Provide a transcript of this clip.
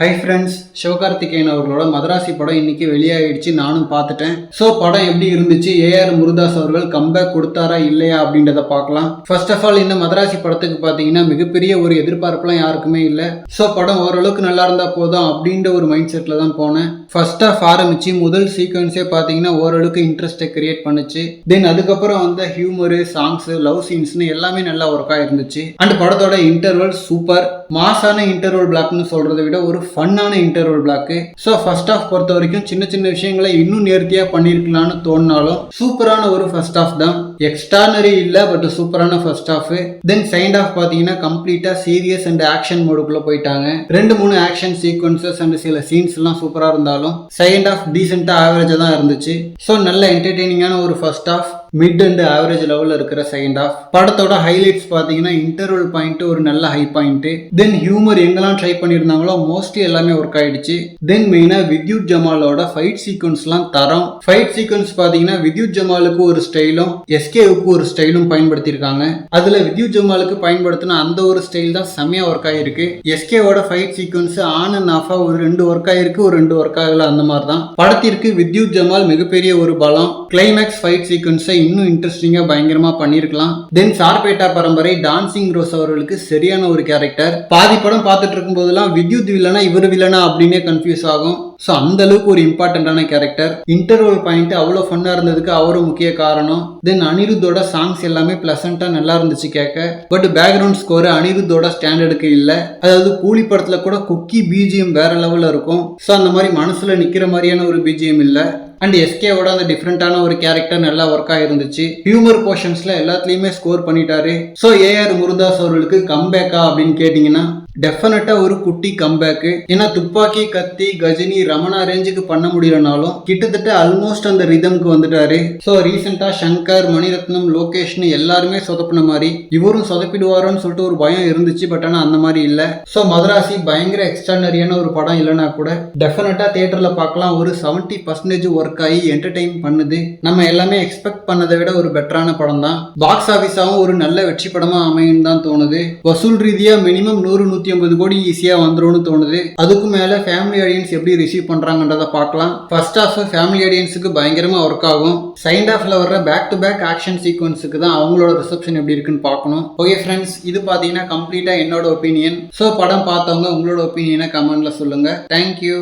Hi friends, Sivakarthikeyan அவர்களோட மதராசி படம் இன்னைக்கு வெளியாகிடுச்சு. நானும் பார்த்துட்டேன். ஸோ படம் எப்படி இருந்துச்சு, ஏஆர் முருகதாஸ் அவர்கள் கம்பேக் கொடுத்தாரா இல்லையா அப்படின்றத பார்க்கலாம். ஃபர்ஸ்ட் ஆஃப் ஆல் இந்த மதராசி படத்துக்கு பார்த்தீங்கன்னா மிகப்பெரிய ஒரு எதிர்பார்ப்புலாம் யாருக்குமே இல்லை. ஸோ படம் ஓரளவுக்கு நல்லா இருந்தா போதும் அப்படின்ற ஒரு மைண்ட் செட்டில் தான் போனேன். ஃபர்ஸ்ட் ஆஃப் ஆரம்பிச்சு முதல் சீக்வன்ஸே பார்த்தீங்கன்னா ஓரளவுக்கு இன்ட்ரெஸ்ட்டை கிரியேட் பண்ணுச்சு. தென் அதுக்கப்புறம் வந்த ஹியூமரு, சாங்ஸு, லவ் சீன்ஸ்னு எல்லாமே நல்லா ஒர்க்காக இருந்துச்சு. அண்ட் படத்தோட இன்டர்வல் சூப்பர். மாசான இன்டர்வல் பிளாக்னு சொல்றதை விட ஒரு ஃபன்னான இன்டர்வல் பிளாக். ஸோ ஃபர்ஸ்ட் ஆஃப் பொறுத்த வரைக்கும் சின்ன சின்ன விஷயங்களை இன்னும் நேர்த்தியாக பண்ணியிருக்கலாம்னு தோணினாலும் சூப்பரான ஒரு ஃபர்ஸ்ட் ஆஃப் தான். எக்ஸ்ட்ரானரி இல்லை, பட் சூப்பரான first half. Then second half பார்த்தீங்கன்னா கம்ப்ளீட்டாக சீரியஸ் அண்ட் ஆக்ஷன் மோடுக்குள்ள போயிட்டாங்க. 2-3 ஆக்ஷன் சீக்வன்சஸ் அண்ட் சில சீன்ஸ் எல்லாம் சூப்பராக இருந்தாலும் செகண்ட் ஆஃப் டீசெண்டாக ஆவரேஜாக தான் இருந்துச்சு. ஸோ நல்ல என்டர்டெய்னிங்கான ஒரு first half, mid and average லெவலில் இருக்கிற செகண்ட் ஆஃப். படத்தோட ஹைலைட்ஸ் பார்த்தீங்கன்னா இன்டர்வல் பாயிண்ட் ஒரு நல்ல ஹை பாயிண்ட். தென் ஹியூமர் எங்கெல்லாம் ட்ரை பண்ணியிருந்தாங்களோ மோஸ்ட்லி எல்லாமே ஒர்க் ஆயிடுச்சு. தென் மெயினாக வித்யுத் ஜமாலோட ஃபைட் சீக்வன்ஸ்லாம் தரம். ஃபைட் சீக்வன்ஸ் பார்த்தீங்கன்னா வித்யுத் ஜமாலுக்கு ஒரு ஸ்டைலும் எஸ்கேவுக்கு ஒரு ஸ்டைலும் பயன்படுத்தியிருக்காங்க. அதில் வித்யுத் ஜமாலுக்கு பயன்படுத்தின அந்த ஒரு ஸ்டைல் தான் செம்மையாக ஒர்க் ஆகிருக்கு. எஸ்கேவோட ஃபைட் சீக்வன்ஸ் ஆன் அண்ட் ஆஃபா ஒரு 2 ஒர்க் ஆகிருக்கு, ஒரு 2 ஒர்க் ஆகல, அந்த மாதிரி தான். படத்திற்கு வித்யுத் ஜமால் மிகப்பெரிய ஒரு பலம். கிளைமேக்ஸ் ஃபைட் சீக்வன்ஸை இன்னும் இன்ட்ரெஸ்டிங்கா பயங்கரமா பண்ணிருக்கலாம். தென் சார்பேட்டா பரம்பரை டான்சிங் ரோஸ் அவர்களுக்கு சரியான ஒரு கேரக்டர். பாதி படம் பார்த்துட்டு இருக்கும் போதெல்லாம் வித்யுத் வில்லனா இவர் வில்லனா அப்படின்னே கன்ஃபியூஸ் ஆகும். ஸோ அந்த அளவுக்கு ஒரு இம்பார்ட்டன்டான கேரக்டர். இன்டர்வல் பாயிண்ட் அவ்வளோ ஃபன்னா இருந்ததுக்கு அவரும் முக்கிய காரணம். தென் அனிருத்தோட சாங்ஸ் எல்லாமே பிளசண்டா நல்லா இருந்துச்சு கேட்க. பட் பேக்ரவுண்ட் ஸ்கோர் அனிருத்தோட ஸ்டாண்டர்டுக்கு இல்லை. அதாவது கூலி படத்துல கூட குக்கி பிஜிஎம் வேற லெவலில் இருக்கும். ஸோ அந்த மாதிரி மனசுல நிக்கிற மாதிரியான ஒரு பிஜிஎம் இல்லை. அண்ட் எஸ்கேவோட அந்த டிஃப்ரெண்டான ஒரு கேரக்டர் நல்லா ஒர்க் ஆயிருந்துச்சு. ஹியூமர் போர்ஷன்ஸ்ல எல்லாத்துலயுமே ஸ்கோர் பண்ணிட்டாரு. ஸோ ஏஆர் முருகதாஸ் அவர்களுக்கு கம்பேக்கா அப்படின்னு கேட்டீங்கன்னா டெஃபினட்டா ஒரு குட்டி கம்பேக்கு. ஏன்னா துப்பாக்கி, கத்தி, கஜினி, ரமணா ரேஞ்சுக்கு பண்ண முடியலனாலும் கிட்டத்தட்ட ஆல்மோஸ்ட் அந்த ரிதம்க்கு வந்துட்டாரு. ஸோ ரீசெண்டா சங்கர், மணிரத்னம், லோகேஷ்னு எல்லாருமே சொதப்பின மாதிரி இவரும் சொதப்பிடுவாரோன்னு சொல்லிட்டு ஒரு பயம் இருந்துச்சு. பட் ஆனால் அந்த மாதிரி இல்லை. ஸோ மதராசி பயங்கர எக்ஸ்ட்ரானரியான ஒரு படம் இல்லைன்னா கூட டெஃபினட்டா தியேட்டர்ல பார்க்கலாம். ஒரு 70% ஒர்க் ஆகி என்டர்டெயின் பண்ணுது. நம்ம எல்லாமே எக்ஸ்பெக்ட் பண்ணதை விட ஒரு பெட்டரான படம் தான். பாக்ஸ் ஆஃபீஸாவும் ஒரு நல்ல வெற்றி படமா அமையும் தான் தோணுது. வசூல் ரீதியா மினிமம் 100-150 கோடி ஈஸியா வந்துரும்னு தோணுது. அதுக்கு மேல ஃபேமிலி ஆடியன்ஸ் எப்படி ரிசீவ் பண்றாங்கன்றத பார்க்கலாம். ஃபர்ஸ்ட் ஆஃப் ஃபேமிலி ஆடியன்ஸுக்கு பயங்கரமா ஒர்க் ஆகும். செகண்ட் ஆஃப்ல வர்ற பேக் டு பேக் ஆக்ஷன் சீக்வன்ஸுக்கு தான் அவங்களோட ரிசப்ஷன் எப்படி இருக்குன்னு பார்க்கணும். ஓகே ஃப்ரெண்ட்ஸ், இது பார்த்தீங்கன்னா கம்ப்ளீட்டா என்னோட ஒப்பீனியன். ஸோ படம் பார்த்தவங்க உங்களோட ஒப்பீனியனை கமெண்ட்ல சொல்லுங்க. தேங்க்யூ.